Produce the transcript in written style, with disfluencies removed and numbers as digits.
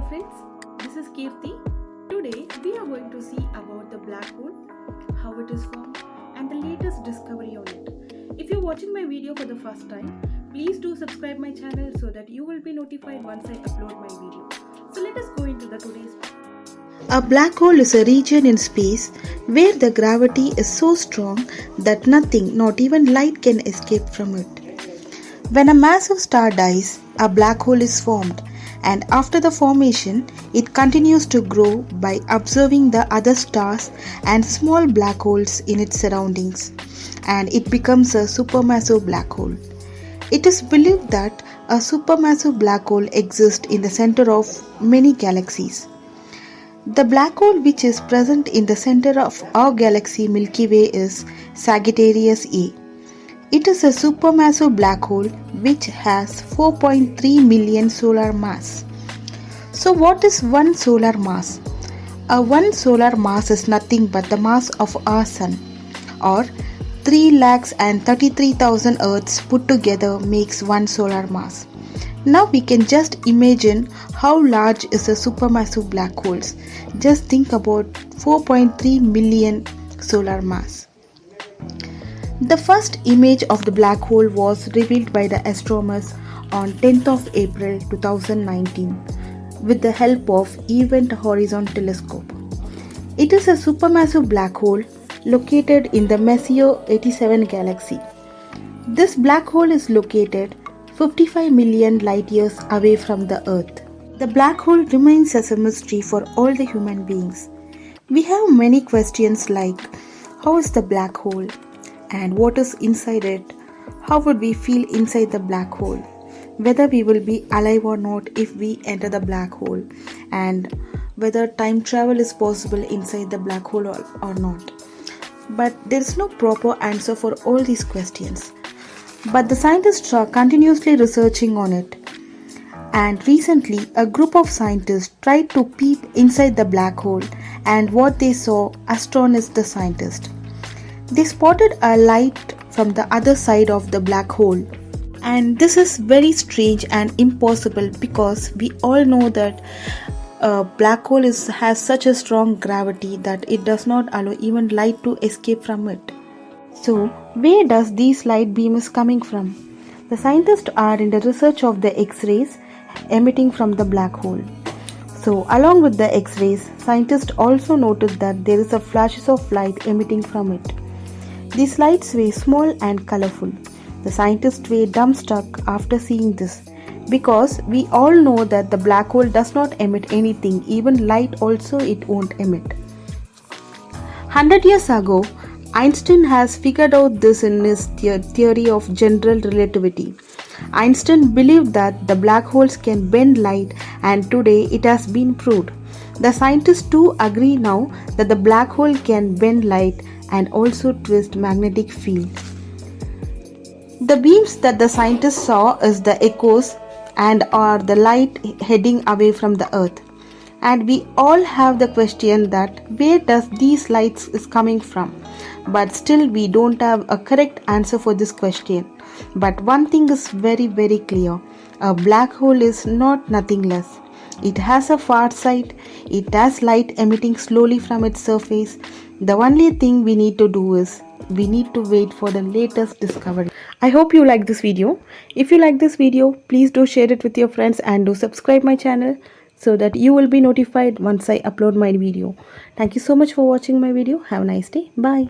friends, this is Kirti. Today we are going to see about the black hole, how it is formed and the latest discovery on it. If you're watching my video for the first time, please do subscribe my channel so that you will be notified once I upload my video. So let us go into the today's. A black hole is a region in space where the gravity is so strong that nothing, not even light, can escape from it. When a massive star dies, a black hole is formed, and after the formation, it continues to grow by observing the other stars and small black holes in its surroundings, and it becomes a supermassive black hole. It is believed that a supermassive black hole exists in the center of many galaxies. The black hole which is present in the center of our galaxy Milky Way is Sagittarius A. It is a supermassive black hole which has 4.3 million solar mass. So what is one solar mass? One solar mass is nothing but the mass of our sun, or 3,33,000 Earths put together makes one solar mass. Now we can just imagine how large is a supermassive black holes. Just think about 4.3 million solar mass. The first image of the black hole was revealed by the astronomers on 10th of April 2019 with the help of Event Horizon Telescope. It is a supermassive black hole located in the Messier 87 galaxy. This black hole is located 55 million light years away from the Earth. The black hole remains as a mystery for all the human beings. We have many questions like, how is the black hole? And what is inside it? How would we feel inside the black hole? Whether we will be alive or not if we enter the black hole, and whether time travel is possible inside the black hole or not. But there is no proper answer for all these questions. But the scientists are continuously researching on it. And recently, a group of scientists tried to peep inside the black hole, and what they saw astonished the scientists. They spotted a light from the other side of the black hole. And this is very strange and impossible because we all know that a black hole has such a strong gravity that it does not allow even light to escape from it. So, where does these light beams coming from? The scientists are in the research of the X-rays emitting from the black hole. So, along with the X-rays, scientists also noticed that there is a flashes of light emitting from it. These lights were small and colorful. The scientists were dumbstruck after seeing this because we all know that the black hole does not emit anything, even light also it won't emit. 100 years ago, Einstein has figured out this in his theory of general relativity. Einstein believed that the black holes can bend light, and today it has been proved. The scientists too agree now that the black hole can bend light and also twist magnetic field. The beams that the scientists saw is the echoes and are the light heading away from the Earth. And we all have the question that where does these lights is coming from? But still we don't have a correct answer for this question. But one thing is very clear. A black hole is not nothing less. It has a far side. It has light emitting slowly from its surface. The only thing we need to do is we need to wait for the latest discovery. I hope you like this video. If you like this video, please do share it with your friends and do subscribe my channel so that you will be notified once I upload my video. Thank you so much for watching my video. Have a nice day. Bye.